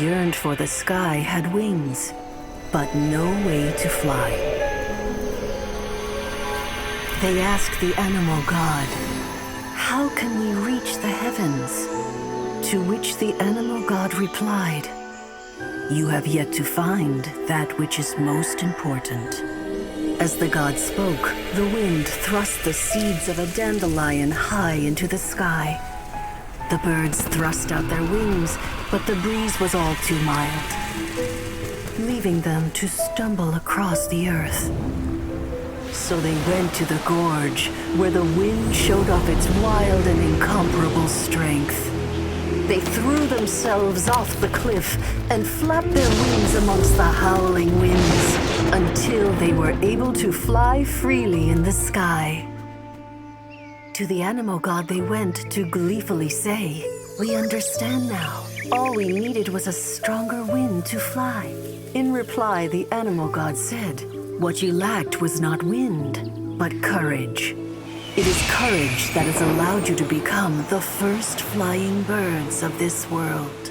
yearned for the sky had wings, but no way to fly. They asked the animal god, "How can we reach the heavens?" To which the animal god replied, "You have yet to find that which is most important." As the god spoke, the wind thrust the seeds of a dandelion high into the sky. The birds thrust out their wings, but the breeze was all too mild, leaving them to stumble across the earth. So they went to the gorge, where the wind showed off its wild and incomparable strength. They threw themselves off the cliff and flapped their wings amongst the howling winds until they were able to fly freely in the sky. To the animal god they went to gleefully say, "We understand now. All we needed was a stronger wind to fly." In reply, the animal god said, "What you lacked was not wind, but courage. It is courage that has allowed you to become the first flying birds of this world."